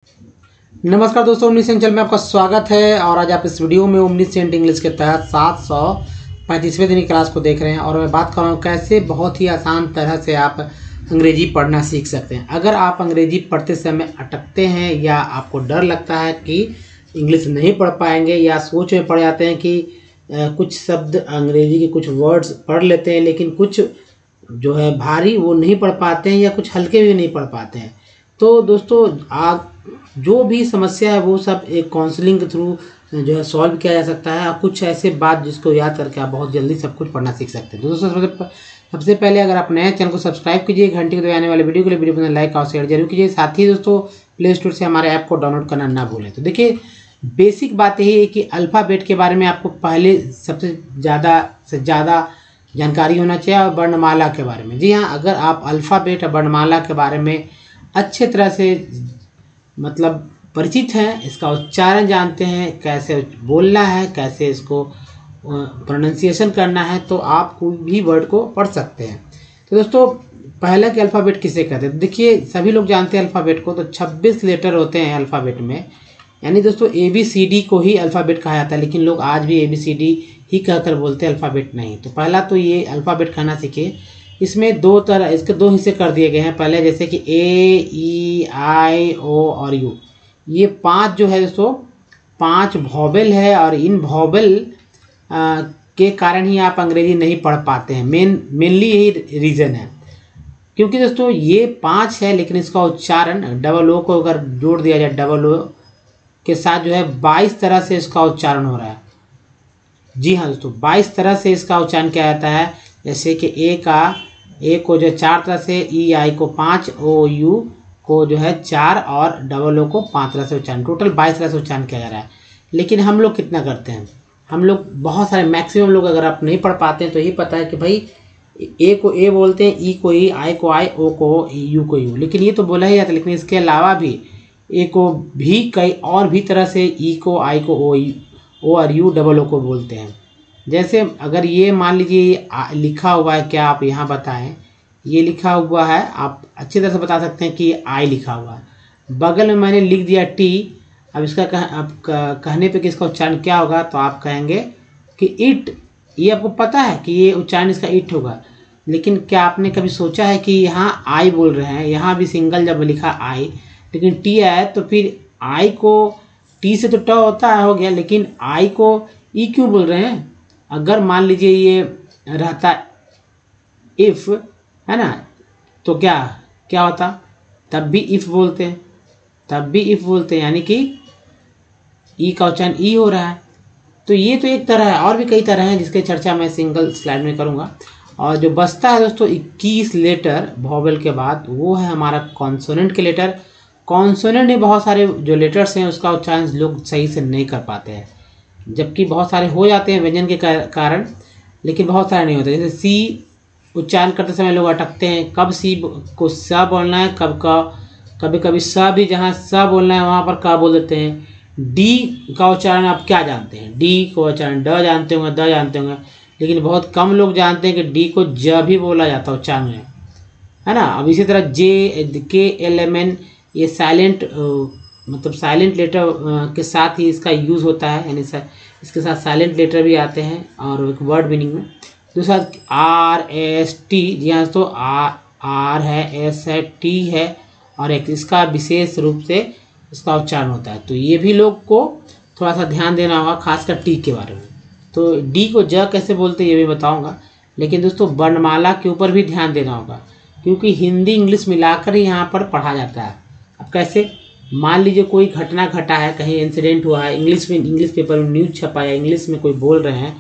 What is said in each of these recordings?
नमस्कार दोस्तों, omniscient channel में आपका स्वागत है। और आज आप इस वीडियो में ओमनीसेंट इंग्लिश के तहत 735वें दिन की क्लास को देख रहे हैं। और मैं बात कर रहा हूँ कैसे बहुत ही आसान तरह से आप अंग्रेजी पढ़ना सीख सकते हैं। अगर आप अंग्रेजी पढ़ते समय अटकते हैं या आपको डर लगता है कि इंग्लिश नहीं पढ़ पाएंगे या सोच में पड़ जाते हैं कि कुछ शब्द अंग्रेजी के कुछ वर्ड्स पढ़ लेते हैं लेकिन कुछ जो है भारी वो नहीं पढ़ पाते हैं या कुछ हल्के भी नहीं पढ़ पाते हैं, तो दोस्तों आप जो भी समस्या है वो सब एक काउंसलिंग के थ्रू जो है सॉल्व किया जा सकता है। और कुछ ऐसे बात जिसको याद करके आप बहुत जल्दी सब कुछ पढ़ना सीख सकते हैं। तो दोस्तों सबसे पहले अगर आप नए चैनल को सब्सक्राइब कीजिए, घंटे के दबाए आने वाले वीडियो के लिए वीडियो को लाइक और शेयर जरूर कीजिए। साथ ही दोस्तों प्ले स्टोर से हमारे ऐप को डाउनलोड करना ना भूलें। तो देखिए बेसिक बात यही है कि अल्फ़ाबेट के बारे में आपको पहले सबसे ज़्यादा जानकारी होना चाहिए और वर्णमाला के बारे में। जी हाँ, अगर आप अल्फ़ाबेट और वर्णमाला के बारे में अच्छे तरह से मतलब परिचित हैं, इसका उच्चारण जानते हैं, कैसे बोलना है, कैसे इसको प्रोनाउंसिएशन करना है, तो आप कोई भी वर्ड को पढ़ सकते हैं। तो दोस्तों पहला के अल्फ़ाबेट किसे कहते हैं? देखिए सभी लोग जानते हैं अल्फ़ाबेट को। तो 26 लेटर होते हैं अल्फ़ाबेट में, यानी दोस्तों ABCD को ही अल्फ़ाबेट कहा जाता है, लेकिन लोग आज भी ABCD ही कहकर बोलते हैं, अल्फ़ाबेट नहीं। तो पहला तो ये अल्फ़ाबेट कहना सीखिए। इसमें इसके दो हिस्से कर दिए गए हैं। पहले जैसे कि A, E, I, O और U, ये 5 जो है दोस्तों 5 वॉवेल है और इन वॉवेल के कारण ही आप अंग्रेजी नहीं पढ़ पाते हैं। मेनली यही रीज़न है, क्योंकि दोस्तों ये 5 है लेकिन इसका उच्चारण डबल O को अगर जोड़ दिया जाए डबल O के साथ जो है 22 तरह से इसका उच्चारण हो रहा है। जी हाँ दोस्तों, 22 तरह से इसका उच्चारण किया जाता है। जैसे कि ए को जो 4 तरह से, EI को 5, OU को जो है 4 और डबल O को 5 तरह से उच्चारण, टोटल 22 तरह से उच्चारण किया जा रहा है। लेकिन हम लोग कितना करते हैं? हम लोग बहुत सारे मैक्सिमम लोग अगर आप नहीं पढ़ पाते हैं तो यही पता है कि भाई ए को ए बोलते हैं, E को E, I को I, O को U को U, लेकिन ये तो बोला ही जाता है। लेकिन इसके अलावा भी ए को भी कई और भी तरह से E को I को O और U डबल O को बोलते हैं। जैसे अगर ये मान लीजिए लिखा हुआ है, क्या आप यहाँ बताएं, ये लिखा हुआ है, आप अच्छी तरह से बता सकते हैं कि आई लिखा हुआ है। बगल में मैंने लिख दिया टी। अब इसका कहने पे कि इसका उच्चारण क्या होगा, तो आप कहेंगे कि इट। ये आपको पता है कि ये उच्चारण इसका इट होगा, लेकिन क्या आपने कभी सोचा है कि यहाँ आई बोल रहे हैं, यहाँ भी सिंगल जब लिखा आई लेकिन टी आया, तो फिर आई को टी से तो ट होता है, हो गया, लेकिन आई को ई क्यों बोल रहे हैं? अगर मान लीजिए ये रहता इफ़, है ना, तो क्या होता? तब भी इफ़ बोलते हैं, यानी कि ई का उच्चारण ई हो रहा है। तो ये तो एक तरह है, और भी कई तरह हैं जिसकी चर्चा मैं सिंगल स्लाइड में करूँगा। और जो बचता है दोस्तों 21 लेटर वॉवेल के बाद, वो है हमारा कॉन्सोनेंट के लेटर। कॉन्सोनेंट में बहुत सारे जो लेटर्स हैं उसका उच्चारण लोग सही से नहीं कर पाते हैं, जबकि बहुत सारे हो जाते हैं व्यंजन के कारण, लेकिन बहुत सारे नहीं होते। जैसे सी उच्चारण करते समय लोग अटकते हैं, कब सी को स बोलना है, कभी कभी स भी जहाँ स बोलना है वहाँ पर क बोल देते हैं। डी का उच्चारण आप क्या जानते हैं? डी को उच्चारण ड जानते होंगे, द जानते होंगे, लेकिन बहुत कम लोग जानते हैं कि डी को ज भी बोला जाता है उच्चारण में, है ना। अब इसी तरह JKLMN, ये साइलेंट मतलब साइलेंट लेटर के साथ ही इसका यूज़ होता है, यानी इसके साथ साइलेंट लेटर भी आते हैं और एक वर्ड मीनिंग में। दूसरा RST, जी हाँ तो R है, S है, T है और एक इसका विशेष रूप से इसका उच्चारण होता है। तो ये भी लोग को थोड़ा सा ध्यान देना होगा, खासकर टी के बारे में। तो डी को ज कैसे बोलते हैं ये भी बताऊंगा, लेकिन दोस्तों वर्णमाला के ऊपर भी ध्यान देना होगा, क्योंकि हिंदी इंग्लिश मिलाकर ही यहाँ पर पढ़ा जाता है। अब कैसे? मान लीजिए कोई घटना घटा है, कहीं इंसिडेंट हुआ है, इंग्लिश पेपर में न्यूज़ छपा है, इंग्लिश में कोई बोल रहे हैं,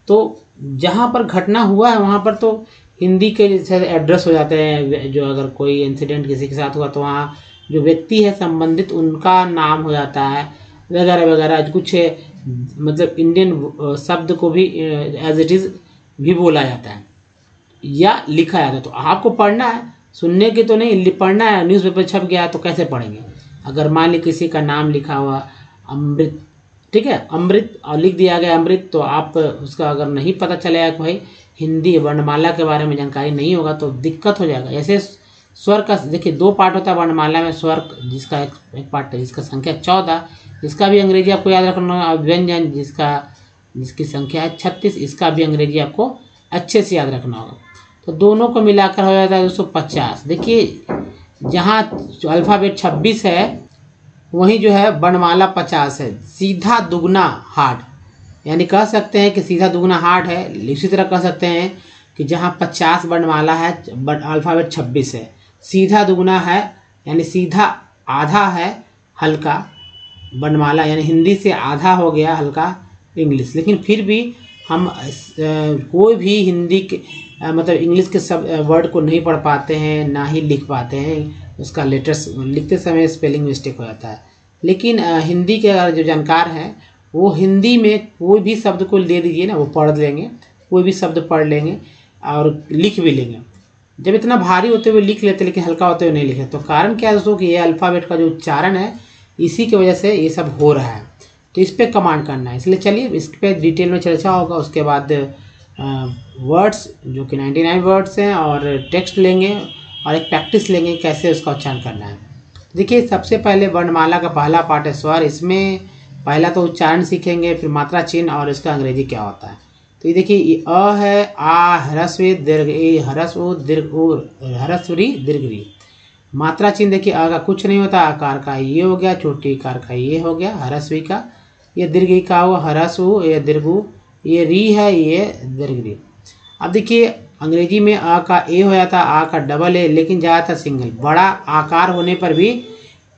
तो जहाँ पर घटना हुआ है वहाँ पर तो हिंदी के जैसे एड्रेस हो जाते हैं। जो अगर कोई इंसिडेंट किसी के साथ हुआ तो वहाँ जो व्यक्ति है संबंधित उनका नाम हो जाता है, वगैरह वगैरह। कुछ मतलब इंडियन शब्द को भी एज इट इज़ भी बोला जाता है या लिखा जाता है। तो आपको पढ़ना है, सुनने के तो नहीं, पढ़ना है। न्यूज़पेपर छप गया तो कैसे पढ़ेंगे? अगर मान ली किसी का नाम लिखा हुआ अमृत, ठीक है, अमृत और लिख दिया गया अमृत, तो आप उसका अगर नहीं पता चलेगा कि भाई हिंदी वर्णमाला के बारे में जानकारी नहीं होगा तो दिक्कत हो जाएगा। ऐसे स्वर का देखिए दो पार्ट होता है वर्णमाला में, स्वर जिसका एक पार्ट है जिसका संख्या 14, इसका भी अंग्रेजी आपको याद रखना है। व्यंजन जिसकी संख्या है 36, इसका भी अंग्रेजी आपको अच्छे से याद रखना होगा। तो दोनों को मिलाकर हो जाता है 250। देखिए जहाँ अल्फ़ाबेट 26 है वहीं जो है वर्णमाला 50 है, सीधा दुगना हार्ड, यानी कह सकते हैं कि सीधा दुगना हार्ड है। इसी तरह कह सकते हैं कि जहाँ 50 वर्णमाला है अल्फ़ाबेट 26 है, सीधा दुगना है यानी सीधा आधा है हल्का वर्णमाला, यानी हिंदी से आधा हो गया हल्का इंग्लिश। लेकिन फिर भी हम कोई भी हिंदी के मतलब इंग्लिश के सब वर्ड को नहीं पढ़ पाते हैं, ना ही लिख पाते हैं, उसका लेटर्स लिखते समय स्पेलिंग मिस्टेक हो जाता है। लेकिन हिंदी के अगर जो जानकार हैं वो हिंदी में कोई भी शब्द को ले दीजिए ना, वो पढ़ लेंगे, कोई भी शब्द पढ़ लेंगे और लिख भी लेंगे। जब इतना भारी होते हुए लिख लेते लेकिन हल्का होते हुए नहीं लिखे, तो कारण क्या है दोस्तों कि ये अल्फ़ाबेट का जो उच्चारण है इसी की वजह से ये सब हो रहा है। तो इस पर कमांड करना है, इसलिए चलिए इस पर डिटेल में चर्चा होगा। उसके बाद वर्ड्स जो कि 99 वर्ड्स हैं और टेक्स्ट लेंगे और एक प्रैक्टिस लेंगे कैसे उसका उच्चारण करना है। देखिए सबसे पहले वर्णमाला का पहला पार्ट है स्वर। इसमें पहला तो उच्चारण सीखेंगे, फिर मात्रा चिन्ह और इसका अंग्रेजी क्या होता है। तो ये देखिए ये अ है, आ ह्रस्व दीर्घ, ए ह्रस्व उ दीर्घ उ ह्रस्व री दीर्घ री। मात्रा चिन्ह देखिए अ का कुछ नहीं होता, आकार का ये हो गया, छोटी आकार का ये हो गया, ह्रस्वी का ये दीर्घ का हुआ ह्रस्व, ये दीर्घ, ये री है, ये दीर्घ री। अब देखिए अंग्रेजी में अ का ए हो जाता, आ का डबल ए, लेकिन ज़्यादातर सिंगल। बड़ा आकार होने पर भी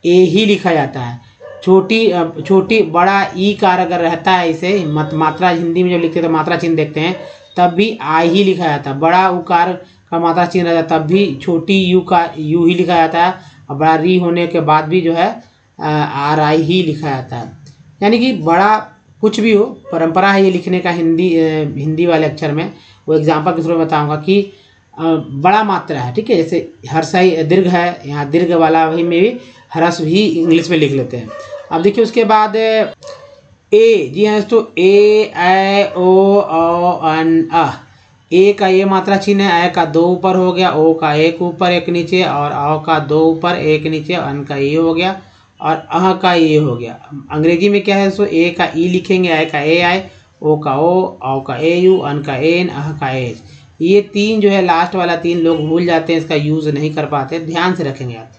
ए ही लिखा जाता है। छोटी बड़ा ई कार अगर रहता है, इसे मात्रा हिंदी में जब लिखते हैं तो मात्रा चिन्ह देखते हैं तब भी आई ही लिखा जाता है। बड़ा उकार का मात्रा चिन्ह रहता है तब भी छोटी यू का यू ही लिखा जाता है, और बड़ा री होने के बाद भी जो है आर आई ही लिखा जाता है। यानी कि बड़ा कुछ भी हो, परंपरा है ये लिखने का हिंदी वाले अक्षर में। वो एग्जाम्पल के थ्रू बताऊँगा कि बड़ा मात्रा है, ठीक है, जैसे हर्षाई दीर्घ है, यहाँ दीर्घ वाला वही में भी ह्रस्व ही इंग्लिश में लिख लेते हैं। अब देखिए उसके बाद ए, जी हाँ दोस्तों, ए ऐ ओ अन अ। ए का ये मात्रा चिन्ह है, ए का दो ऊपर हो गया, ओ का एक ऊपर एक नीचे, और अ का दो ऊपर एक नीचे, अन का ये हो गया और अह का ये हो गया। अंग्रेजी में क्या है दोस्तों, ए का ई लिखेंगे, ए का ए आई, ओ का ओ का ए यू, अन का एन, अह का एच। ये तीन जो है लास्ट वाला तीन लोग भूल जाते हैं, इसका यूज़ नहीं कर पाते, ध्यान से रखेंगे आप।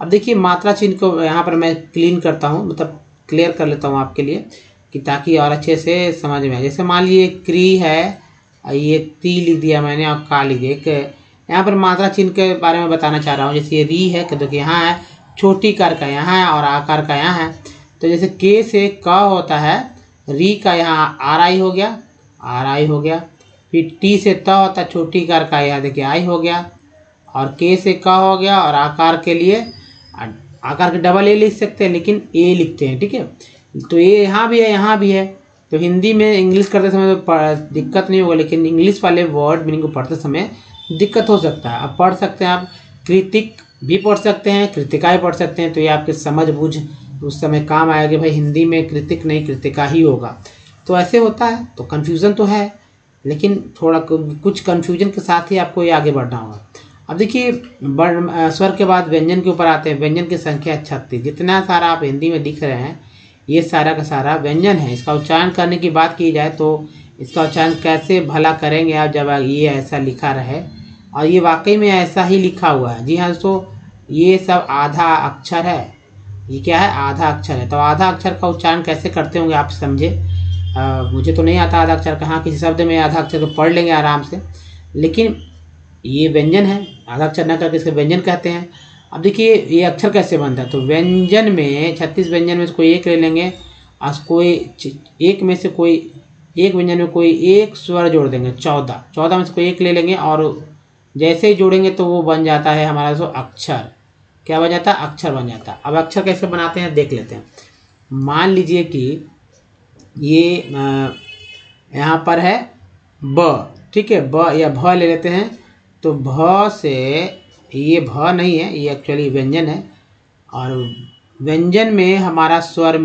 अब देखिए मात्रा चिन्ह को यहाँ पर मैं क्लीन करता हूँ, मतलब क्लियर कर लेता हूँ आपके लिए कि ताकि और अच्छे से समझ में आए। जैसे मान लीजिए क्री है, ये ती लिख दिया मैंने और का लीजिए। एक यहाँ पर मात्रा चिन्ह के बारे में बताना चाह रहा हूँ। जैसे ये री है, देखिए यहाँ है, छोटी कार का यहाँ है और आकार का यहाँ है। तो जैसे के से क होता है, री का यहाँ आर आई हो गया, आर आई हो गया। फिर टी से त होता है, छोटी कार का यहाँ देखिए आई हो गया, और के से क हो गया, और आकार के लिए आकार के डबल ए लिख सकते हैं लेकिन ए लिखते हैं, ठीक है। तो ये यहाँ भी है, यहाँ भी है। तो हिंदी में इंग्लिश करते समय तो दिक्कत नहीं होगा, लेकिन इंग्लिश वाले वर्ड मीनिंग को पढ़ते समय दिक्कत हो सकता है। अब पढ़ सकते हैं आप, कृतिक भी पढ़ सकते हैं, कृतिका भी पढ़ सकते हैं। तो ये आपके समझ बूझ उस समय काम आएगा, भाई हिंदी में कृतिक नहीं कृतिका ही होगा। तो ऐसे होता है, तो कन्फ्यूज़न तो है, लेकिन थोड़ा कुछ कन्फ्यूजन के साथ ही आपको ये आगे बढ़ना होगा। अब देखिए स्वर के बाद व्यंजन के ऊपर आते हैं। व्यंजन की संख्या 36, जितना सारा आप हिंदी में दिख रहे हैं ये सारा का सारा व्यंजन है। इसका उच्चारण करने की बात की जाए तो इसका उच्चारण कैसे भला करेंगे आप, जब ये ऐसा लिखा रहे और ये वाकई में ऐसा ही लिखा हुआ है। जी हाँ दोस्तों, ये सब आधा अक्षर है। ये क्या है, आधा अक्षर है। तो आधा अक्षर का उच्चारण कैसे करते होंगे आप समझे। मुझे तो नहीं आता आधा अक्षर का, हाँ किसी शब्द में आधा अक्षर तो पढ़ लेंगे आराम से, लेकिन ये व्यंजन है, आधा अक्षर न करके इसके व्यंजन कहते हैं। अब देखिए ये अक्षर कैसे बनता है। तो व्यंजन में 36 व्यंजन में से कोई एक ले लेंगे, और कोई एक में से कोई एक व्यंजन में कोई एक स्वर जोड़ देंगे। 14 में से कोई एक ले लेंगे, और जैसे ही जोड़ेंगे तो वो बन जाता है हमारा जो अक्षर। क्या बन जाता है, अक्षर बन जाता है। अब अक्षर कैसे बनाते हैं देख लेते हैं। मान लीजिए कि ये यहाँ पर है ब, ठीक है, ब या भ ले लेते हैं। तो भ से ये भ नहीं है, ये एक्चुअली व्यंजन है, और व्यंजन में हमारा स्वर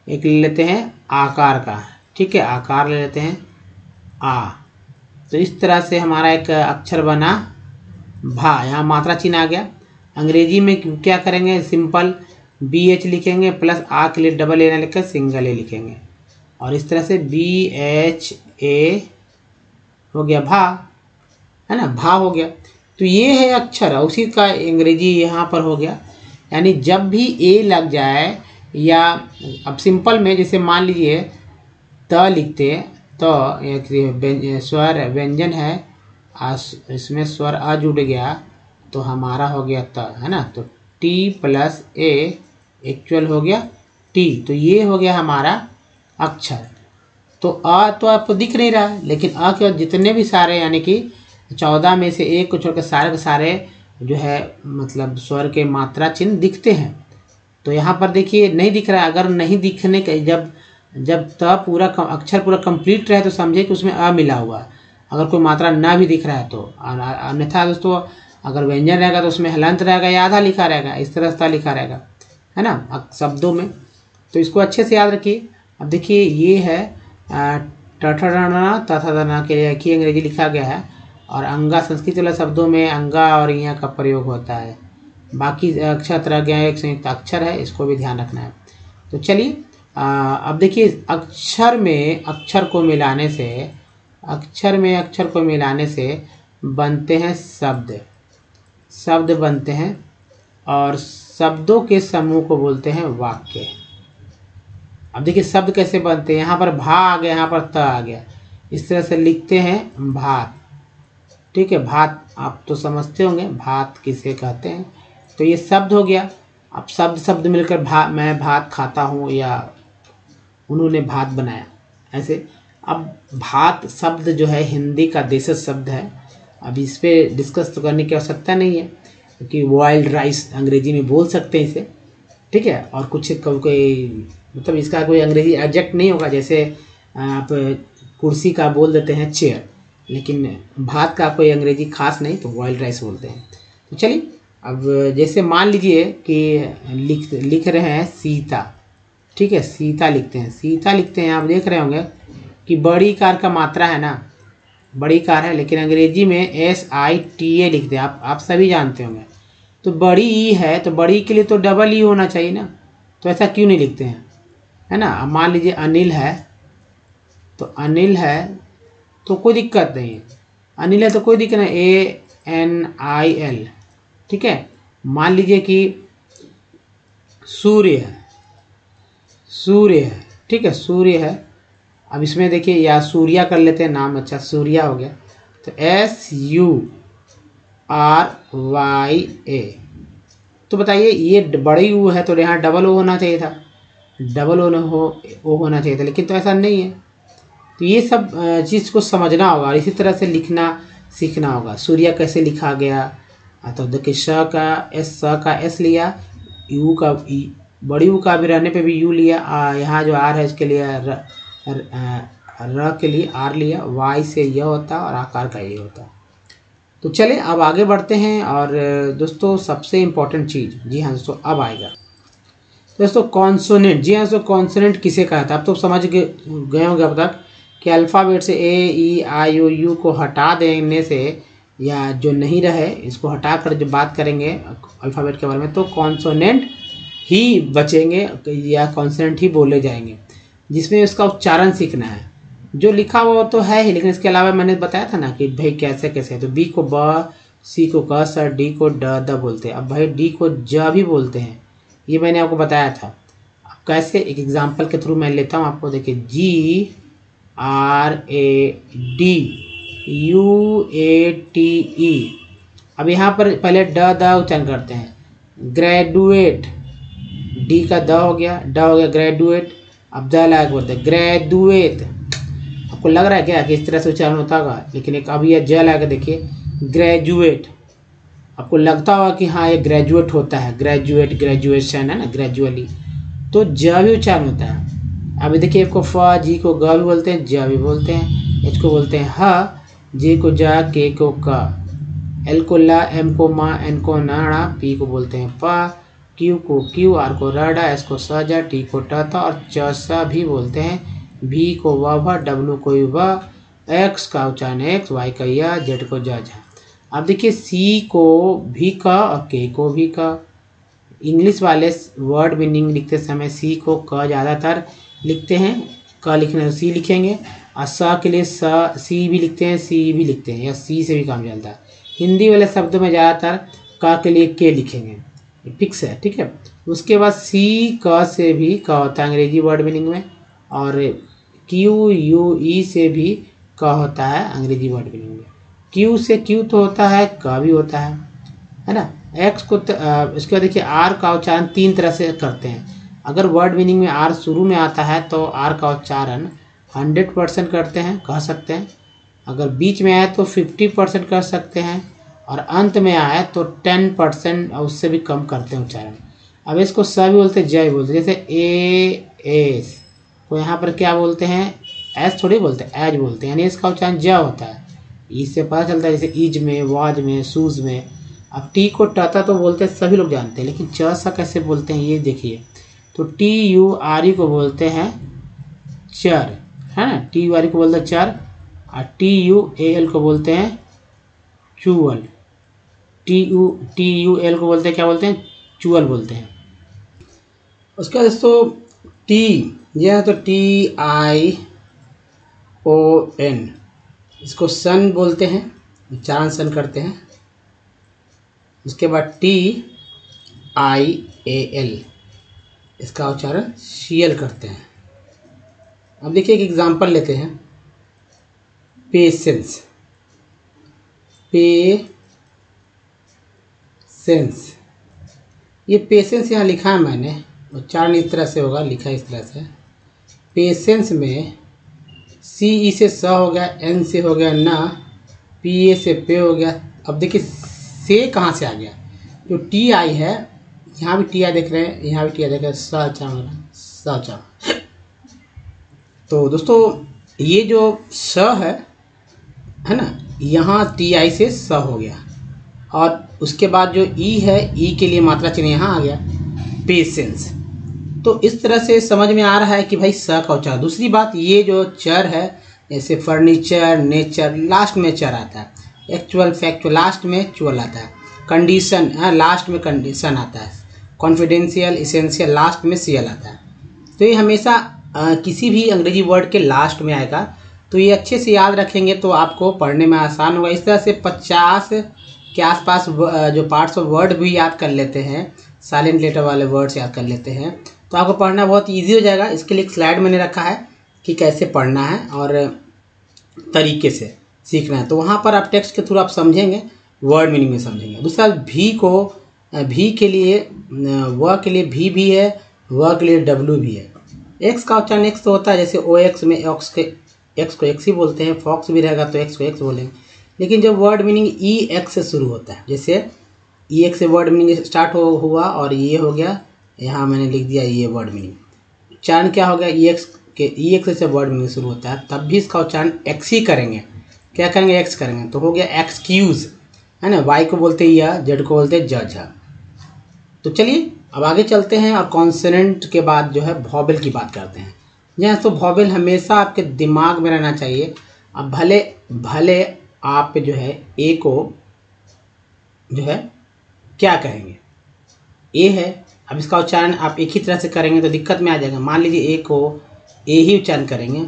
एक ले लेते हैं आकार का, ठीक है, आकार ले लेते हैं आ। तो इस तरह से हमारा एक अक्षर बना भा, यहाँ मात्रा चिन्ह आ गया। अंग्रेजी में क्या करेंगे, सिंपल BH लिखेंगे प्लस आ के लिए डबल ए ना लिखकर सिंगल ए लिखेंगे, और इस तरह से BHA हो गया भा, है ना, भा हो गया। तो ये है अक्षर, उसी का अंग्रेजी यहाँ पर हो गया। यानी जब भी ए लग जाए, या अब सिंपल में जैसे मान लीजिए त लिखते हैं, तो एक स्वर व्यंजन है, इसमें स्वर अ जुड़ गया तो हमारा हो गया त, है ना। तो T प्लस ए एक्चुअल हो गया T, तो ये हो गया हमारा अक्षर। तो अ तो आपको दिख नहीं रहा, लेकिन अ के जितने भी सारे यानी कि 14 में से एक को छोड़कर सारे के सारे जो है मतलब स्वर के मात्रा चिन्ह दिखते हैं। तो यहाँ पर देखिए नहीं दिख रहा है। अगर नहीं दिखने के जब त पूरा अक्षर पूरा कंप्लीट रहे तो समझे कि उसमें अ मिला हुआ है। अगर कोई मात्रा ना भी दिख रहा है तो, अन्यथा दोस्तों अगर व्यंजन रहेगा तो उसमें हलंत रहेगा या आधा लिखा रहेगा, इस तरह से लिखा रहेगा, है ना, शब्दों में। तो इसको अच्छे से याद रखिए। अब देखिए ये है टठना तथा के लिए की अंग्रेजी लिखा गया है, और अंगा संस्कृत वाले शब्दों में अंगा और यहाँ का प्रयोग होता है। बाकी अक्षर तरह के एक संयुक्त अक्षर है, इसको भी ध्यान रखना है। तो चलिए अब देखिए अक्षर में अक्षर को मिलाने से बनते हैं शब्द, बनते हैं, और शब्दों के समूह को बोलते हैं वाक्य। अब देखिए शब्द कैसे बनते हैं, यहाँ पर भा आ गया, यहाँ पर त आ गया, इस तरह से लिखते हैं भात। ठीक है, भात आप तो समझते होंगे भात किसे कहते हैं। तो ये शब्द हो गया। अब शब्द मिलकर मैं भात खाता हूँ, या उन्होंने भात बनाया, ऐसे। अब भात शब्द जो है हिंदी का देशज शब्द है। अब इस पर डिस्कस तो करने की आवश्यकता नहीं है, क्योंकि बॉइल्ड राइस अंग्रेजी में बोल सकते हैं इसे, ठीक है। और कुछ कोई मतलब इसका कोई अंग्रेजी एडजेक्ट नहीं होगा, जैसे आप कुर्सी का बोल देते हैं चेयर, लेकिन भात का कोई अंग्रेजी खास नहीं, तो बॉइल्ड राइस बोलते हैं। तो चलिए अब जैसे मान लीजिए कि लिख रहे हैं सीता, ठीक है, सीता लिखते हैं। आप देख रहे होंगे कि बड़ी कार का मात्रा है ना, बड़ी कार है, लेकिन अंग्रेजी में SITA लिखते हैं, आप सभी जानते होंगे। तो बड़ी ई है, तो बड़ी के लिए तो डबल ई होना चाहिए ना, तो ऐसा क्यों नहीं लिखते हैं, है ना। अब मान लीजिए अनिल है, तो अनिल है तो कोई दिक्कत नहीं है, अनिल है तो कोई दिक्कत नहीं, ANIL, ठीक है। मान लीजिए कि सूर्य है, ठीक है, सूर्य है। अब इसमें देखिए या सूर्या कर लेते हैं नाम, अच्छा सूर्या हो गया, तो SURYA। तो बताइए ये बड़ी U है तो यहाँ डबल O होना चाहिए था, होना चाहिए था, लेकिन तो ऐसा नहीं है। तो ये सब चीज़ को समझना होगा, और इसी तरह से लिखना सीखना होगा। सूर्या कैसे लिखा गया, तो देखिए स का S लिया, U का बड़ी U का भी रहने पे भी U लिया, यहाँ जो R है इसके लिए र के लिए R लिया, Y से यह होता और आकार का ये होता। तो चले अब आगे बढ़ते हैं। और दोस्तों सबसे इम्पोर्टेंट चीज़, जी हाँ दोस्तों अब आएगा दोस्तों कॉन्सोनेंट। जी हाँ दोस्तों कॉन्सोनेंट किसे कहता है, अब तो समझ गए होंगे अब तक कि अल्फ़ाबेट से AEIOU को हटा देने से, या जो नहीं रहे इसको हटा कर जो बात करेंगे अल्फ़ाबेट के बारे में, तो कॉन्सोनेंट ही बचेंगे या कॉन्सोनेंट ही बोले जाएंगे, जिसमें इसका उच्चारण सीखना है। जो लिखा हुआ तो है ही, लेकिन इसके अलावा मैंने बताया था ना कि भाई कैसे कैसे है। तो B को ब, C को क, स, D को ड बोलते हैं। अब भाई D को ज भी बोलते हैं, ये मैंने आपको बताया था। अब कैसे, एक एग्जांपल के थ्रू मैं लेता हूँ आपको। देखिए GRADUATE। अब यहाँ पर पहले ड उच्चारण करते हैं, ग्रेजुएट, D का द हो गया, ग्रेजुएट। अब द लायक बोलते हैं ग्रेजुएट। आपको लग रहा है क्या कि इस तरह से उच्चारण होता होगा, लेकिन एक अब ये ज लायक देखिए ग्रेजुएट, आपको लगता होगा कि हाँ ये ग्रेजुएट होता है, ग्रेजुएशन है ना, ग्रेजुअली, तो ज भी उच्चारण होता है। अभी देखिए F को फ, G को ग भी बोलते हैं, ज भी बोलते हैं, H को बोलते हैं ह, J को ज, K को क, L को ल, M को म, N को न, P को बोलते हैं प, Q को Q, R को र, S को स, ज, T को ट, और च स भी बोलते हैं, V को व, W को व, X का उच्चारण X, Y का य, Z को ज। अब देखिए सी को भी क और के को भी क। इंग्लिश वाले वर्ड मीनिंग लिखते समय सी को क ज़्यादातर लिखते हैं, क लिखने तो सी लिखेंगे, और स के लिए सी भी लिखते हैं, सी भी लिखते हैं, या सी से भी काम चलता है। हिंदी वाले शब्दों में ज़्यादातर क के लिए के लिखेंगे, फिक्स है, ठीक है। उसके बाद सी क से भी क होता है अंग्रेजी वर्ड मीनिंग में, और क्यू यू ई से भी क होता है अंग्रेजी वर्ड मीनिंग में। क्यू से क्यू तो होता है, क भी होता है ना। एक्स को इसके बाद देखिए आर का उच्चारण 3 तरह से करते हैं। अगर वर्ड मीनिंग में आर शुरू में आता है तो आर का उच्चारण 100% करते हैं, कह सकते हैं। अगर बीच में आए तो 50% कर सकते हैं, और अंत में आए तो 10% और उससे भी कम करते हैं उच्चारण। अब इसको स भी बोलते हैं, जय बोलते हैं। जैसे ए एस को यहाँ पर क्या बोलते हैं, एस थोड़ी बोलते हैं, एज बोलते हैं, यानी इसका उच्चारण ज होता है। इससे पता चलता है, जैसे ईज में, वाज में, सूज में। अब टी को टता तो बोलते हैं, सभी लोग जानते हैं, लेकिन च सा कैसे बोलते हैं ये देखिए। तो टी यू आर ई को बोलते हैं चर, है ना, टी यू आर ई को बोलते हैं चर, और टी यू ए एल को बोलते हैं चूअल। टी यू एल को बोलते हैं, क्या बोलते हैं, चूअल बोलते हैं। उसके बाद दोस्तों टी, यह है तो टी आई ओ एन, इसको सन बोलते हैं, उच्चारण सन करते हैं। उसके बाद टी आई ए एल, इसका उच्चारण शीयल करते हैं। अब देखिए एक एग्जांपल लेते हैं, पेशेंस, पेशेंस, ये पेशेंस यहाँ लिखा है मैंने, उच्चारण इस तरह से होगा, लिखा है इस तरह से। पेशेंस में सी ई से स हो गया, एन से हो गया ना, पी ए से पे हो गया। अब देखिए से कहाँ से आ गया, जो टी आई है, यहाँ भी टी आई देख रहे हैं, यहाँ भी टी आई देख रहे हैं, सा। तो दोस्तों ये जो स है ना, यहाँ टी आई से स हो गया, और उसके बाद जो ई है, ई के लिए मात्रा चिन्ह यहाँ आ गया, पेशेंस। तो इस तरह से समझ में आ रहा है कि भाई स का उच्चारण। दूसरी बात, ये जो चर है, जैसे फर्नीचर, नेचर, लास्ट में चर आता है। एक्चुअल, फैक्चुअल, लास्ट में चुअल आता है। कंडीशन, लास्ट में कंडीशन आता है। कॉन्फिडेंशियल, इसेंशियल, लास्ट में सीएल आता है। तो ये हमेशा किसी भी अंग्रेजी वर्ड के लास्ट में आएगा। तो ये अच्छे से याद रखेंगे तो आपको पढ़ने में आसान होगा। इस तरह से 50 के आसपास जो पार्ट्स ऑफ वर्ड भी याद कर लेते हैं, साइलेंट लेटर वाले वर्ड्स याद कर लेते हैं, तो आपको पढ़ना बहुत इजी हो जाएगा। इसके लिए एक स्लाइड मैंने रखा है कि कैसे पढ़ना है और तरीके से सीखना है। तो वहाँ पर आप टेक्स्ट के थ्रू आप समझेंगे, वर्ड मीनिंग में समझेंगे। दूसरा भी को, भी के लिए, व के लिए भी है, व के लिए डब्ल्यू भी है। एक्स का उच्चारण एक्स तो होता है, जैसे ओ एक्स में एक्स को एक्स ही बोलते हैं। फॉक्स भी रहेगा तो एक्स को एक्स बोलेंगे। लेकिन जब वर्ड मीनिंग ई एक्स से शुरू होता है, जैसे ई एक्स से वर्ड मीनिंग स्टार्ट हुआ और ये हो गया, यहाँ मैंने लिख दिया ये वर्ड मीनिंग, उच्चारण क्या हो गया, ई एक्स से वर्ड मीनिंग शुरू होता है, तब भी इसका उच्चारण एक्स ही करेंगे। क्या करेंगे, एक्स करेंगे। तो हो गया एक्सक्यूज, है ना। वाई को बोलते हैं या, जेड को बोलते हैं जज। तो चलिए अब आगे चलते हैं और कॉन्सोनेंट के बाद जो है वॉवेल की बात करते हैं। यहाँ तो वॉवेल हमेशा आपके दिमाग में रहना चाहिए। अब भले आप जो है ए को जो है क्या कहेंगे, ए है। अब इसका उच्चारण आप एक ही तरह से करेंगे तो दिक्कत में आ जाएगा। मान लीजिए ए को ए ही उच्चारण करेंगे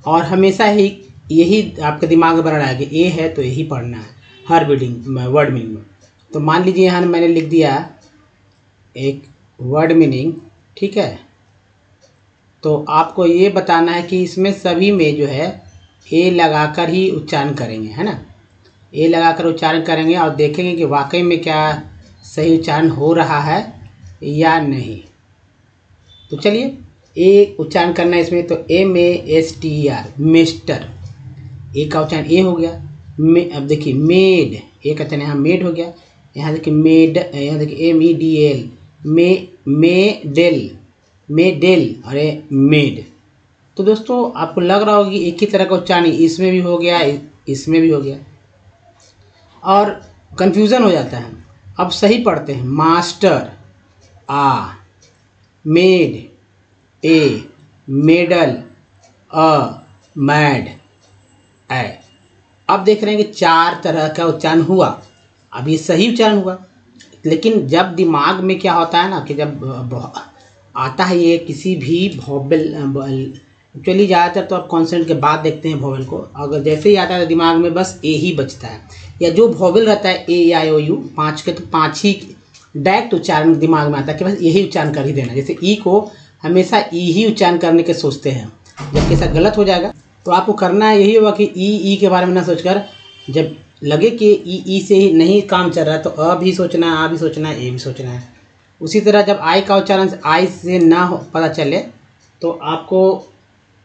और हमेशा ही यही आपके दिमाग में बना रहेगा कि ए है तो यही पढ़ना है हर वर्ड मीनिंग में। तो मान लीजिए यहाँ मैंने लिख दिया एक वर्ड मीनिंग, ठीक है। तो आपको ये बताना है कि इसमें सभी में जो है ए लगाकर ही उच्चारण करेंगे, है ना। ए लगाकर उच्चारण करेंगे और देखेंगे कि वाकई में क्या सही उच्चारण हो रहा है या नहीं। तो चलिए ए उच्चारण करना है इसमें। तो MESTER, मिस्टर, ए का उच्चारण ए हो गया। अब देखिए मेड, ए का उच्चारण यहाँ मेड हो गया। यहाँ देखिए मेड, यहाँ देखिए MEDL, मेडेल, अरे मेड। तो दोस्तों आपको लग रहा होगा कि एक ही तरह का उच्चारण इसमें भी हो गया, इसमें भी हो गया, और कंफ्यूजन हो जाता है। अब सही पढ़ते हैं, master a, made a, medal a, mad a. अब देख रहे हैं कि 4 तरह का उच्चारण हुआ। अब ये सही उच्चारण हुआ, लेकिन जब दिमाग में क्या होता है ना कि जब आता है ये किसी भी वॉवेल, एक्चुअली ज़्यादातर तो आप कॉन्सोनेंट के बाद देखते हैं वॉवेल को, अगर जैसे ही आता है तो दिमाग में बस ए ही बचता है, या जो वॉवेल रहता है ए आई ओ यू 5 के, तो 5 ही डायरेक्ट उच्चारण दिमाग में आता है कि बस यही उच्चारण कर ही देना। जैसे ई को हमेशा ई ही उच्चारण करने के सोचते हैं, जबकि ऐसा गलत हो जाएगा। तो आपको करना है यही होगा कि ई के बारे में ना सोचकर, जब लगे कि ई से ही नहीं काम चल रहा है तो अ भी सोचना है, आ भी सोचना है, ए भी सोचना है। उसी तरह जब आई का उच्चारण आई से ना हो पता चले तो आपको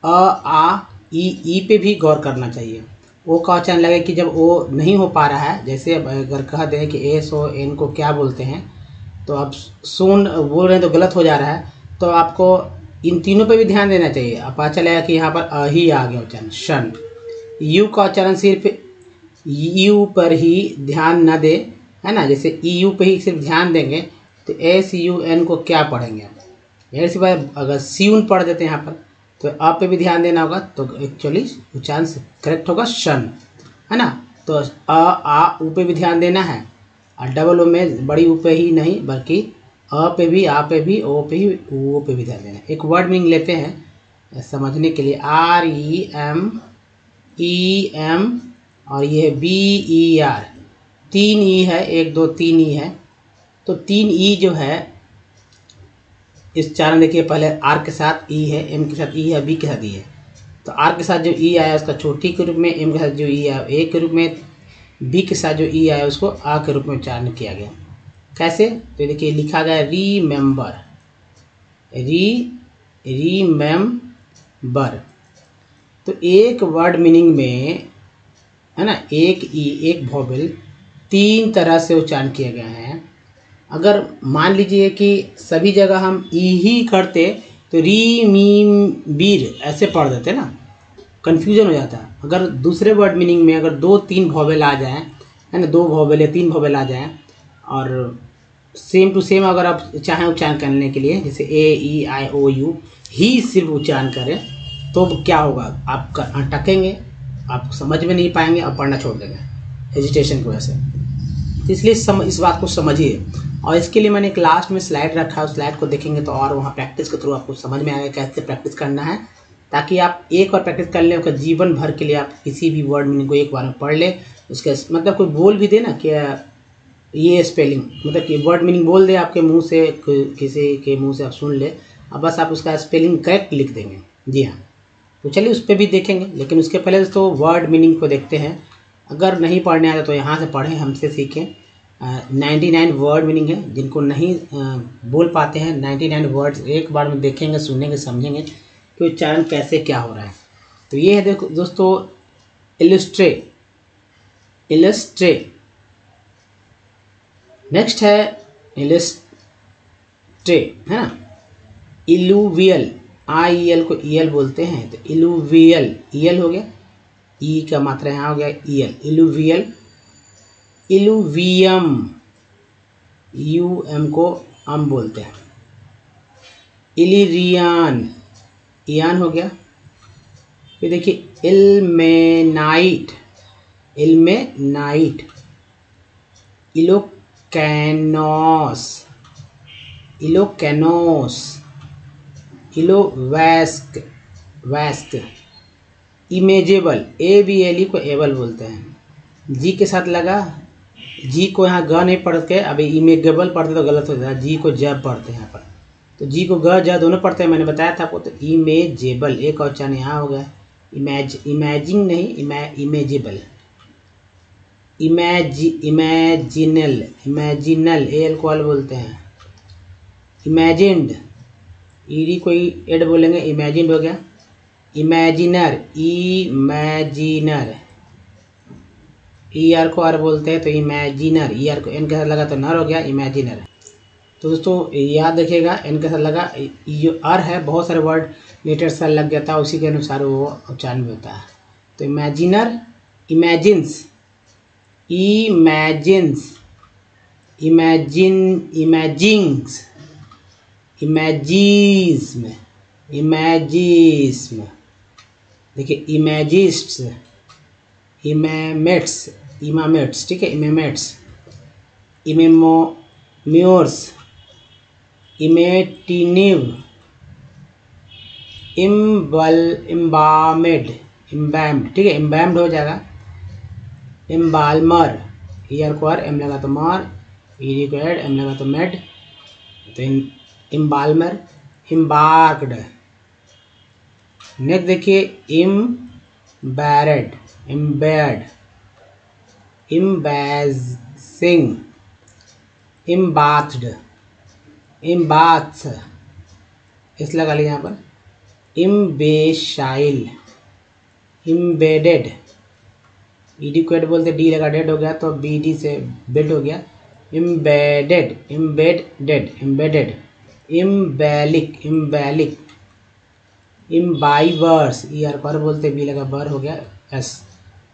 अ आ ई पे भी गौर करना चाहिए। ओ का उच्चारण लगे कि जब ओ नहीं हो पा रहा है, जैसे अगर कह दें कि एस ओ एन को क्या बोलते हैं, तो आप सोन बोल रहे हैं तो गलत हो जा रहा है, तो आपको इन तीनों पे भी ध्यान देना चाहिए। अब पता चलेगा कि यहाँ पर अ ही आ गया उच्चारण, शन। यू का उच्चारण सिर्फ यू पर ही ध्यान न दे, है ना, जैसे ई यू पे ही सिर्फ ध्यान देंगे तो एस यू एन को क्या पढ़ेंगे आप। ऐसी बात अगर सीउन पढ़ देते हैं यहाँ पर तो अ पे भी ध्यान देना होगा, तो एक्चुअली उच्चारण करेक्ट होगा शन, है ना। तो अ आ ऊ पे भी ध्यान देना है, और डबल ओ में बड़ी ऊ पे ही नहीं बल्कि अ पे भी, आ पे भी, ओ पे भी, ऊ पे भी ध्यान देना। एक वर्ड मीनिंग लेते हैं समझने के लिए, आर ई एम और ये बी ई आर, 3 ई है, 1 2 3 ई है। तो 3 ई जो है इस उच्चारण देखिए, पहले आर के साथ ई है, एम के साथ ई है, बी के साथ ई है। तो आर के साथ जो ई आया उसका छोटी के रूप में, एम के साथ जो ई आया ए के रूप में, बी के साथ जो ई आया उसको आ के रूप में उच्चारण किया गया। कैसे, तो देखिए लिखा गया रीमेंबर, रीमेंबर। तो एक वर्ड मीनिंग में, है ना, एक ई एक वॉवेल 3 तरह से उच्चारण किए गए हैं। अगर मान लीजिए कि सभी जगह हम ई ही करते तो री मीम बीर ऐसे पढ़ देते ना, कन्फ्यूजन हो जाता है। अगर दूसरे वर्ड मीनिंग में अगर 2-3 वॉवेल आ जाएं, है ना, 2 वॉवेल या 3 वॉवेल आ जाएं, और सेम टू सेम अगर आप चाहें उच्चारण करने के लिए, जैसे ए ई आई ओ यू ही सिर्फ उच्चारण करें, तो क्या होगा, आप अटकेंगे, आप समझ में नहीं पाएंगे और पढ़ना छोड़ देंगे हेजिटेशन की वजह से। तो इसलिए इस बात को समझिए, और इसके लिए मैंने एक लास्ट में स्लाइड रखा है, उस स्लाइड को देखेंगे तो और वहाँ प्रैक्टिस के थ्रू आपको समझ में आएगा कैसे प्रैक्टिस करना है, ताकि आप एक बार प्रैक्टिस कर लें, उसका जीवन भर के लिए आप किसी भी वर्ड मीनिंग को एक बार में पढ़ ले। उसके मतलब कोई बोल भी दे ना कि ये स्पेलिंग, मतलब कि वर्ड मीनिंग बोल दे आपके मुंह से, किसी के मुंह से आप सुन ले, अब बस आप उसका स्पेलिंग करेक्ट लिख देंगे। जी हाँ, तो चलिए उस पर भी देखेंगे, लेकिन उसके पहले तो वर्ड मीनिंग को देखते हैं। अगर नहीं पढ़ने आता तो यहाँ से पढ़ें, हमसे सीखें। 99 वर्ड मीनिंग है, जिनको नहीं बोल पाते हैं 99 वर्ड्स एक बार में देखेंगे, सुनेंगे, समझेंगे कि उच्चारण कैसे क्या हो रहा है। तो ये है देखो दोस्तों, इलस्ट्रे। नेक्स्ट है इलस्ट्रे, है ना। इलुवियल, आई एल को ईएल बोलते हैं, तो इलुवियल ईएल हो गया, ई का मात्रा यहाँ हो गया E L, illuvial. Illuvium, U M को अम बोलते हैं। इलिरियन, इयान हो गया। फिर देखिए ilmenite, ilmenite. Ilocanos, Ilocanos. Ilovaisk, west. Imageable, A B L E को एबल बोलते हैं। जी के साथ लगा, जी को यहाँ ग नहीं पढ़ के, अभी इमेजेबल पढ़ते तो गलत हो जाता, जी को जब पढ़ते हैं यहाँ पर, तो जी को ग ज दोनों पढ़ते हैं, मैंने बताया था आपको। तो इमेजेबल, एक और उच्चारण यहाँ हो गया, इमेजिंग नहीं, इमेजेबल। इमेजिनल, इमेजिनल, एल को एल बोलते हैं। इमेजिन्ड, ईडी कोई एड बोलेंगे, इमेजिन्ड हो गया। इमेजिनर, इमेजिनर, ई आर को आर बोलते हैं तो इमेजिनर, ई आर को एन के साथ लगा तो नर हो गया, इमेजिनर। तो दोस्तों याद रखिएगा, एन के साथ लगा, जो आर है बहुत सारे वर्ड लेटर सा लग गया था, उसी के अनुसार वो उच्चारण भी होता है। तो इमेजिनर, इमेजिन्स, इमेजिन्स, इमेजिंग्स, इमेजिज्म, इमेजिज्म। देखिए इमेजिस्ट्स, इमामेट्स, इमामेट्स, ठीक है, इमामेट्स, इमेमोम्योर्स, इमेटिनिव, इम्बामेड, इम्बैम्ड, ठीक है, इम्बैम्ड हो जाएगा। इम्बाल्मर, ईयर को आर, एम लगा तो मार, ईडी को एड, एम लगा तो मेड, तो इम्बाल्मर। इम्बार्क्ड, नेक्स्ट देखिए इम्बैरेड, इम्बेड, इम्बैसिंग, इम्बाथ्ड, इम्बाथ्स, इस लगा लिया यहाँ पर। इम्बेशाइल, इम्बेडेड, ईडी को एड बोलते, डी लगा डेड हो गया तो बी डी से बेड हो गया। Embedded, embedded, embedded, imbellic, imbellic, imbibers, E R पर बोलते, बी लगा बर हो गया S.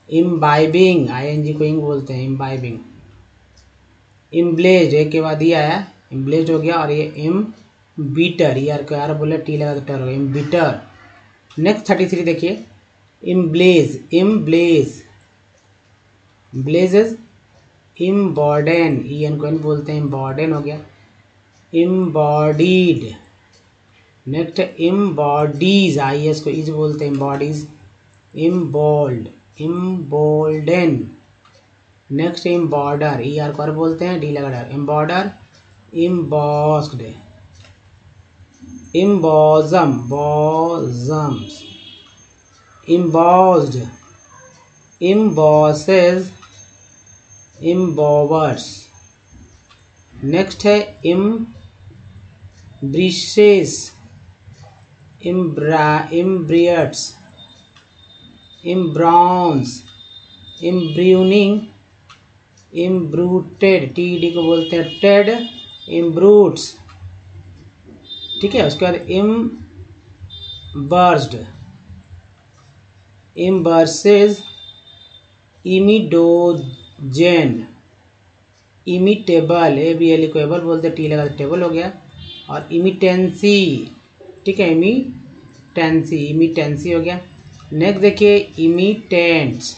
Imbibing, I N G को इंग बोलते हैं, इम्बाइबिंग। इम्ब्लेज, एक के बाद ये आया, इम्ब्लेज हो गया। और ये इम बीटर, ई आर को आर बोले, टी लगा तो टर हो गया, इम बीटर। नेक्स्ट 33 देखिए इम्ब्लेज, इम्ब्लेज, ब्लेजेस, इम्बॉर्डन, ई एन को एन बोलते हैं, इम्बॉर्डन हो गया। इम्बॉडीड, नेक्स्ट इम्बॉडीज, आई एस को इज बोलते हैं, इम्बॉडीज। इम्बोल्ड, इम्बोल्डन, नेक्स्ट इम्बॉर्डर, ई आर को बोलते हैं, डी लगा डर, इम्बॉर्डर। इम्बॉस्ड, इम्बॉजम, बॉजम्स, इम्बॉस्ड, इम्बॉसेस, इम्बॉवर्स। नेक्स्ट है इम्ब्रिशेस, इम्ब्रियट्स, इम्ब्राउन्स, इम्ब्रूनिंग, इम्ब्रूटेड, टी डी को बोलते हैं टेड, इम्ब्रूट्स, ठीक है। उसके बाद इम्बर्स्ड, इम्बर्सेज, इमिडोजेन, इमिटेबल, ए बी एल को एबल बोलते, टी लगा टेबल हो गया। और इमिटेंसी, ठीक है, इमिटेंसी, इमिटेंसी हो गया। नेक्स्ट देखिए इमिटेंट्स,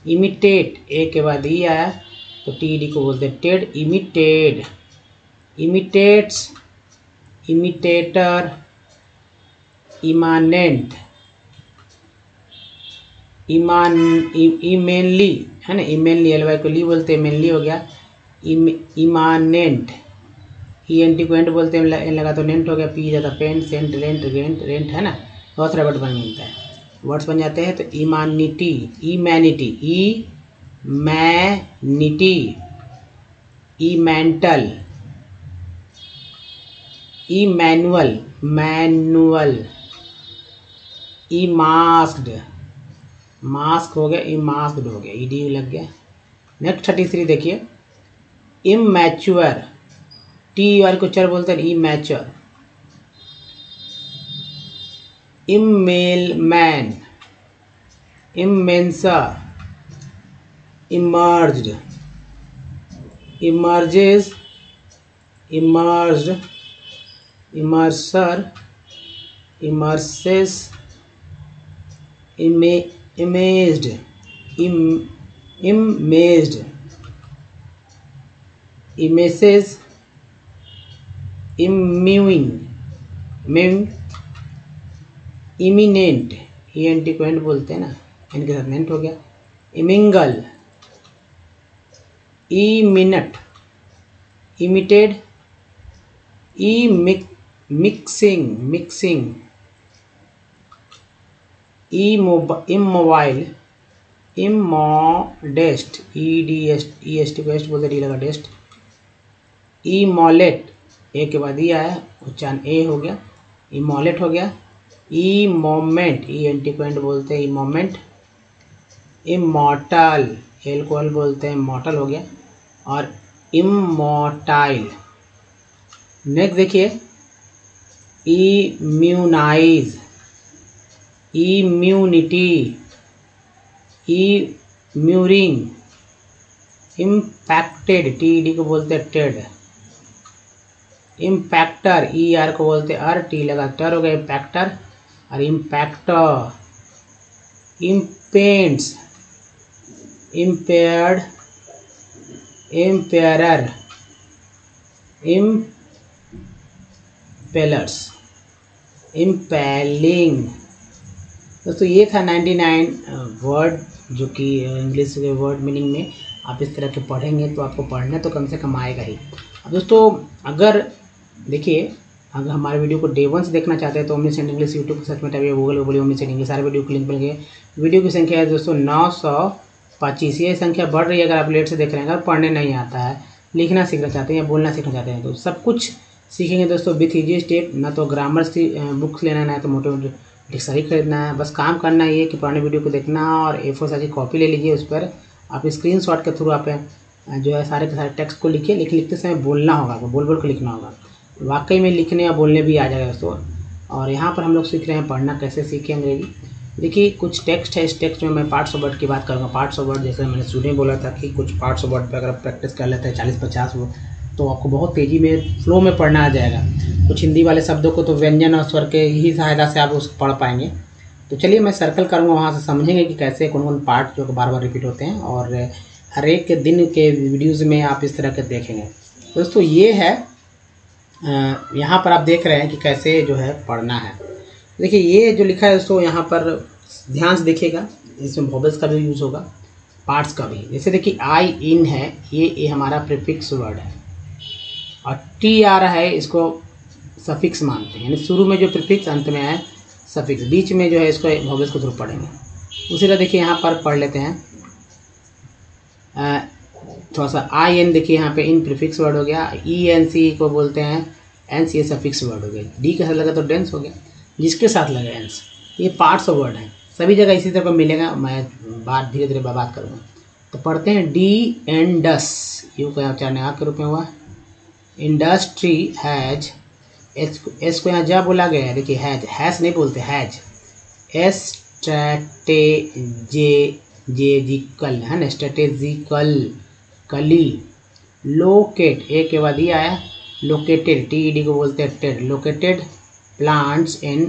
इमिटेट, ए के बाद ई आया तो टी डी को बोलते टेड, इमिटेड, इमिटेट्स, इमिटेटर, इमानेंट, इमेनली, है ना, इमेनली, एल वाई को ली बोलते हैं, इमेनली हो गया। इमानेंट, ई एन टी को एंट बोलते हैं, एन लगा तो नेंट हो गया, पी जाता pent, cent, rent, rent, rent, है ना, बहुत सारे वर्ड बन मिलता है, वर्ड्स बन जाते हैं। तो इमानिटी, इमैनिटी, ई मैनिटी, इमेंटल, इमैनुअल, मैनुअल, इमास्क्ड, मास्क हो गया, इमास्क्ड हो गया, ईडी लग गया। नेक्स्ट 33 देखिए इमैच्योर, टी आर को चर बोलते हैं, इमैच्योर। इमेल मैन, immenser, immerged, immerges, immerged, immerser, immerses, immeshed, immeshed, immeshes, immewing, immewing, imminent, E N T को एंट बोलते हैं ना, इनके साथ नेंट हो गया। Immingle, imminute, immitted, mixing, mixing, immobile, immodest, E D S, E S T को एस्ट बोलते, डी लगा डेस्ट। इमोलेट, ए के बाद ई आया, उच्चारण ए हो गया, इमोलेट हो गया। Immoment, E N T को एंट बोलते हैं, ई मोमेंट। इमॉर्टल, एल को एल बोलते हैं, मॉर्टल हो गया। और इमोटाइल। नेक्स्ट देखिए immunize, immunity, immuring, impacted, T D को बोलते हैं टेड। इम्पैक्टर, ई आर को बोलते हैं आर, टी लगा टर हो गया, इम्पैक्टर। और इम्पैक्टर, इम्पेंट्स, impaired, impairer, impellers, impaling। दोस्तों ये था 99 वर्ड जो कि इंग्लिश के वर्ड मीनिंग में आप इस तरह के पढ़ेंगे तो आपको पढ़ने तो कम से कम आएगा ही। अब दोस्तों अगर देखिए, अगर हमारे वीडियो को डे 1 से देखना चाहते हैं तो ओमनीसेंट इंग्लिश यूट्यूब पर सर्च में टाइप गूगल में बोलिए ओमनीसेंट इंग्लिश, सारे वीडियो को लिंक मिलेंगे। वीडियो की संख्या है दोस्तों 925। ये संख्या बढ़ रही है अगर आप लेट से देख रहे हैं। अगर पढ़ने नहीं आता है, लिखना सीखना चाहते हैं या बोलना सीखना चाहते हैं तो सब कुछ सीखेंगे दोस्तों विथ ईजी स्टेप। ना तो ग्रामर की बुक्स लेना है, ना तो मोटे मोटे डिक्शनरी खरीदना है। बस काम करना ये कि पुराने वीडियो को देखना और A4 साइज की कॉपी ले लीजिए, उस पर आप स्क्रीनशॉट के थ्रू आप जो है सारे के सारे टेक्स्ट को लिखिए। लिखते समय बोलना होगा, आपको बोल बोल के लिखना होगा। वाकई में लिखने या बोलने भी आ जाएगा दोस्तों। और यहाँ पर हम लोग सीख रहे हैं पढ़ना कैसे सीखें अंग्रेजी। देखिए कुछ टेक्स्ट है, इस टेक्स्ट में मैं पार्ट्स ऑफ वर्ड की बात करूँगा। पार्ट्स ऑफ वर्ड जैसे मैंने शुरू में बोला था कि कुछ पार्ट्स ऑफ वर्ड पर अगर आप प्रैक्टिस कर लेते हैं 40-50 वर्ड तो आपको बहुत तेज़ी में फ्लो में पढ़ना आ जाएगा। कुछ हिंदी वाले शब्दों को तो व्यंजन और स्वर के ही सहायता से आप उसको पढ़ पाएंगे। तो चलिए मैं सर्कल करूँगा, वहाँ से समझेंगे कि कैसे कौन कौन पार्ट जो बार बार रिपीट होते हैं और हर एक के दिन के वीडियोज़ में आप इस तरह के देखेंगे। दोस्तों ये है यहाँ पर आप देख रहे हैं कि कैसे जो है पढ़ना है। देखिए ये जो लिखा है दोस्तों यहाँ पर ध्यान से देखिएगा, इसमें वोवेल्स का भी यूज़ होगा, पार्ट्स का भी। जैसे देखिए आई इन है, ये हमारा प्रीफिक्स वर्ड है और टी आ रहा है, इसको सफिक्स मानते हैं। यानी शुरू में जो प्रीफिक्स, अंत में है सफिक्स, बीच में जो है इसको वोवेल्स को थ्रू पढ़ेंगे। उसी तरह देखिए यहाँ पर पढ़ लेते हैं थोड़ा सा आई एन। देखिए यहाँ पे इन प्रीफिक्स वर्ड हो गया, ई एन सी को बोलते हैं एंस, ये सफिक्स वर्ड हो गया। डी के साथ लगा तो डेंस हो गया, जिसके साथ लगा एंस। ये पार्ट्स ऑफ वर्ड हैं, सभी जगह इसी तरह मिलेगा। मैं बात धीरे धीरे बात करूँगा। तो पढ़ते हैं डी एंड डस, यू का उच्चारण आ के रूप में हुआ। इंडस्ट्री हैज, एस को यहाँ जा बोला गया है। देखिए हैज नहीं बोलते, हैज। स्ट्रैटेजिकल है ना, स्ट्रैटेजिकल कली। लोकेट, ए के बाद ये आया, लोकेटेड, टी को बोलते हैं ted. Located plants in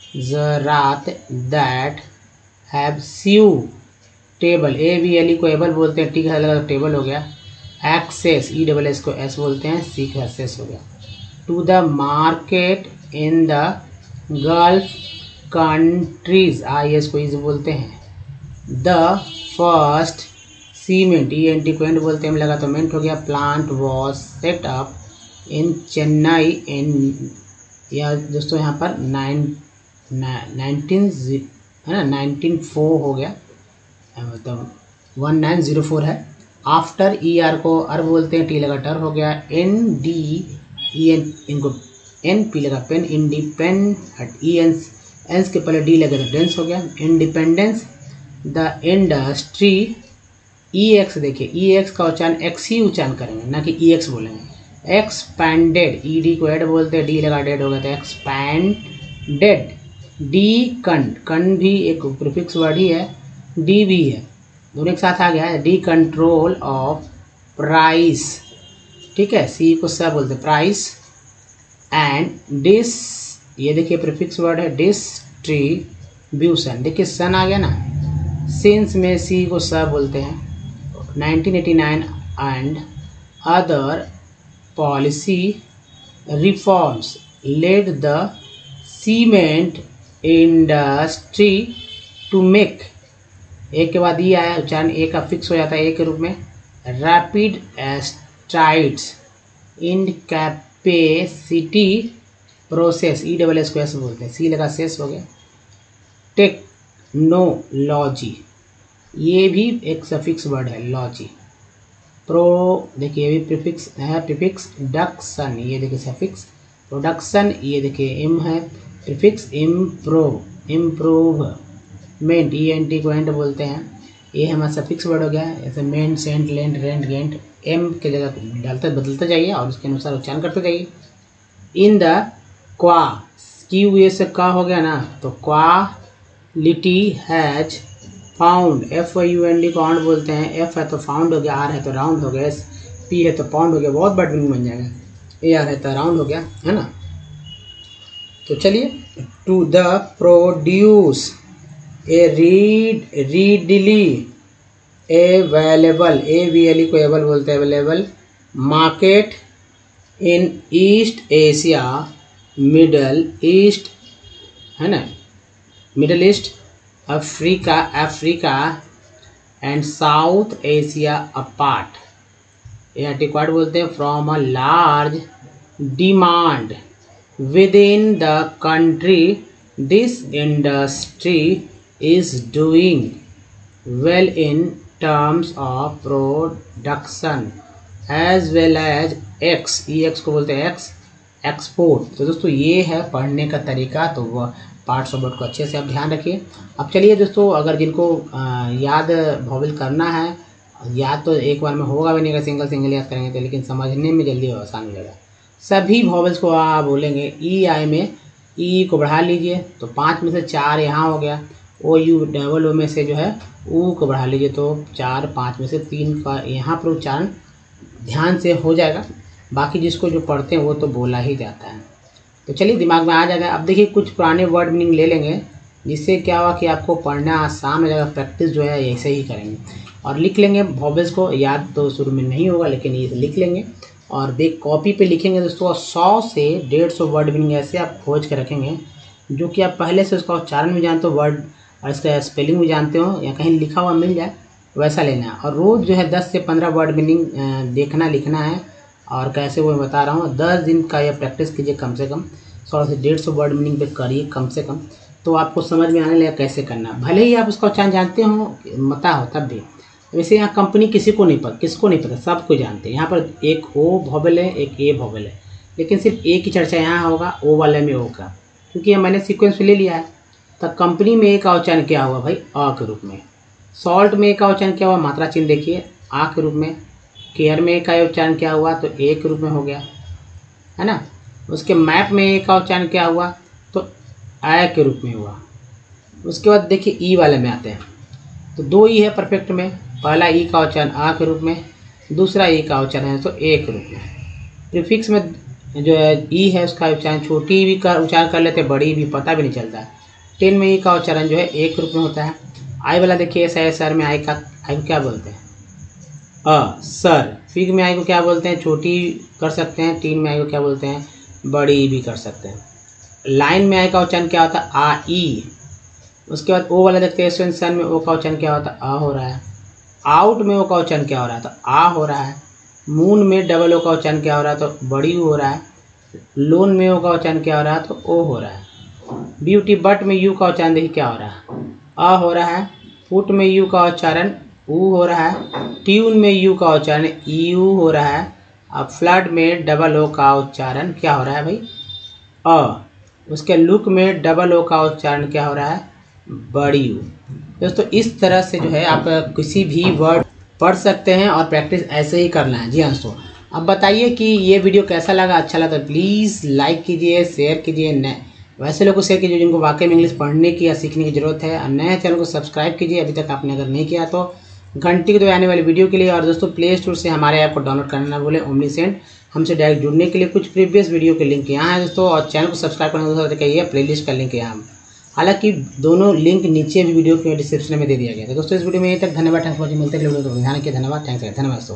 Gujarat that have table, A B L E को एबल बोलते हैं, टी का लगा टेबल हो गया। एक्सेस, ई डबल एस को एस बोलते हैं, सी का एक्सेस हो गया। To the market in the Gulf countries, I S को इज बोलते हैं। The first cement, E N T को एंड बोलते हैं, लगा तो मेंट हो गया। Plant was set up in Chennai in, या दोस्तों यहाँ पर 1904 हो गया, मतलब 1904 है। आफ्टर, ई आर को अर बोलते हैं, टी लगा टर हो गया। एन डी ई एन, इनको एन पी लगा पेन, इंडिपेंड, ई एंस के पहले डी लगे तो डेंस हो गया। Independence, the industry, E x, देखिए ई एक्स का उच्चारण एक्स ही उच्चारण करेंगे, ना कि ई एक्स बोलेंगे। एक्सपैंडेड, ई डी को एड बोलते हैं, डी लगा डेड हो गया तो एक्सपैंडेड। डी कंड भी एक प्रीफिक्स वर्ड ही है, डी भी है, दोनों एक साथ आ गया है। डी कंट्रोल ऑफ प्राइस, ठीक है, सी को स बोलते हैं, प्राइस। एंड डिस, ये देखिए प्रीफिक्स वर्ड है, डिस्ट्रीब्यूशन। देखिए सन आ गया ना, सिंस में सी को स बोलते हैं। 1989 and other policy reforms led the cement industry to make, एक के बाद ये आया उच्चारण, ए का फिक्स हो जाता है ए के रूप में। Rapid strides in capacity process, E double S को एस बोलते हैं, सी लगा सेस हो गया। टेक्नोलॉजी, ये भी एक सफिक्स वर्ड है, लॉजी। प्रो, देखिए ये भी प्रीफिक्स है, प्रीफिक्स। डक्शन, ये देखिए सफिक्स। प्रोडक्शन, ये देखिए एम है, prefix. Improvement, E N T को एंड बोलते हैं, ये हमारा सफिक्स वर्ड हो गया है। जैसे ment, sent, lent, rent, gent, M के जगह डालते बदलते जाइए और उसके अनुसार उच्चारण करते जाइए। इन द क्वा, क्यू ए से का हो गया ना, तो quality has found, F U N D को ऑन बोलते हैं, एफ है तो फाउंड हो गया, आर है तो राउंड हो गया, एस पी है तो पाउंड हो गया, बहुत बड़ा मीनिंग बन जाएगा। ए आर है तो राउंड हो गया, है ना। तो चलिए, to the produce a readily available, AVLE को एबल बोलते हैं, available market in East Asia, middle east है ना, middle east, Africa and South Asia apart, ये एडिक्वाट बोलते हैं, from a large demand with in the country, this industry is doing well in terms of production as well as EX को बोलते हैं export. तो दोस्तों ये है पढ़ने का तरीका, तो वह पार्ट्स ऑफ वर्ड को अच्छे से आप ध्यान रखिए। अब चलिए दोस्तों, अगर जिनको याद वॉवेल करना है, याद तो एक बार में होगा भी नहीं अगर सिंगल याद करेंगे तो, लेकिन समझने में जल्दी आसान हो जाएगा। सभी वॉवेल्स को आप बोलेंगे EI में, ई को बढ़ा लीजिए तो 5 में से 4 यहाँ हो गया, OU में से जो है U को बढ़ा लीजिए तो 4, 5 में से 3 का यहाँ पर उच्चारण ध्यान से हो जाएगा। बाकी जिसको जो पढ़ते हैं वो तो बोला ही जाता है। तो चलिए दिमाग में आ जाएगा। अब देखिए कुछ पुराने वर्ड मीनिंग ले लेंगे, जिससे क्या हुआ कि आपको पढ़ना आसान हो जाएगा। प्रैक्टिस जो है ऐसे ही करेंगे और लिख लेंगे वॉवेल्स को। याद तो शुरू में नहीं होगा लेकिन ये लिख लेंगे और देख कॉपी पे लिखेंगे दोस्तों। 100 से 150 वर्ड मीनिंग ऐसे आप खोज के रखेंगे जो कि आप पहले से उसका उच्चारण भी जानते हो, वर्ड और इसका स्पेलिंग भी जानते हो, या कहीं लिखा हुआ मिल जाए वैसा लेना है। और रोज़ जो है 10 से 15 वर्ड मीनिंग देखना लिखना है। और कैसे वो मैं बता रहा हूँ, 10 दिन का ये प्रैक्टिस कीजिए कम से कम, 100 से 150 वर्ड मीनिंग पे करिए कम से कम, तो आपको समझ में आने लगेगा कैसे करना। भले ही आप उसका उच्चारण जानते हो, मता हो तब भी। वैसे यहाँ कंपनी किसको नहीं पता, सबको जानते हैं। यहाँ पर एक O वॉवेल है, एक A वॉवेल है, लेकिन सिर्फ A की चर्चा यहाँ होगा, O वाले में O का, क्योंकि मैंने सीक्वेंस ले लिया है। तो कंपनी में A का उच्चारण क्या हुआ भाई, अ के रूप में। सॉल्ट में A का उच्चारण क्या हुआ, मात्रा चिन्ह देखिए, आ के रूप में। केयर में A का उच्चारण क्या हुआ, तो A के रूप में हो गया, है ना। उसके मैप में A का उच्चारण क्या हुआ, तो आ के रूप में हुआ। उसके बाद देखिए ई वाले में आते हैं, तो 2 ई है परफेक्ट में। पहला ई का उच्चारण आ के रूप में, दूसरा ई का उच्चारण है तो ए के रूप में। प्रीफिक्स में जो है ई है उसका उच्चारण छोटी भी कर उच्चारण कर लेते, बड़ी भी पता भी नहीं चलता। 10 में ई का उच्चारण जो है ए के रूप में होता है। आई वाला देखिए, सर में आई को क्या बोलते हैं, सर। फिग में आई को क्या बोलते हैं, छोटी कर सकते हैं। 3 में आई को क्या बोलते हैं, बड़ी भी कर सकते हैं। लाइन में आई का उच्चारण क्या होता है, आ ई। उसके बाद ओ वाला देखते हैं, सन में ओ का उच्चारण क्या होता है, आ हो रहा है। आउट में ओ का उच्चारण क्या हो रहा है, तो आ हो रहा है। मून में डबल ओ का उच्चारण क्या हो रहा है, तो बड़ी हो रहा है। लोन में ओ का उच्चारण क्या हो रहा है, तो ओ हो रहा है। ब्यूटी बट में यू का उच्चारण देखिए क्या हो रहा है, आ हो रहा है। फुट में यू का उच्चारण ऊ हो रहा है। ट्यून में यू का उच्चारण यू हो रहा है। अब फ्लड में डबल ओ का उच्चारण क्या हो रहा है भाई, अ। उसके लुक में डबल ओ का उच्चारण क्या हो रहा है, बड़ी यू। दोस्तों इस तरह से जो है आप किसी भी वर्ड पढ़ सकते हैं और प्रैक्टिस ऐसे ही करना है। जी हाँ दोस्तों, अब बताइए कि ये वीडियो कैसा लगा। अच्छा लगा तो प्लीज़ लाइक कीजिए, शेयर कीजिए। वैसे लोगों को शेयर कीजिए जिनको वाकई में इंग्लिश पढ़ने की या सीखने की ज़रूरत है। और नए चैनल को सब्सक्राइब कीजिए अभी तक आपने अगर नहीं किया तो, घंटी को आने वाली वीडियो के लिए। और दोस्तों प्ले स्टोर से हमारे ऐप को डाउनलोड करना ना भूलें, ओमनीसेंट। हमसे डायरेक्ट जुड़ने के लिए कुछ प्रीवियस वीडियो के लिंक यहाँ है दोस्तों, और चैनल को सब्सक्राइब करने को देखिए, प्लेलिस्ट का लिंक यहाँ। हालांकि दोनों लिंक नीचे भी वीडियो के डिस्क्रिप्शन में दे दिया गया है। तो दोस्तों इस वीडियो में यहीं तक, धन्यवाद। Thanks for watching. मिलते हैं वीडियो को ध्यान रखिए। धन्यवाद, थैंक्स, धन्यवाद दोस्तों।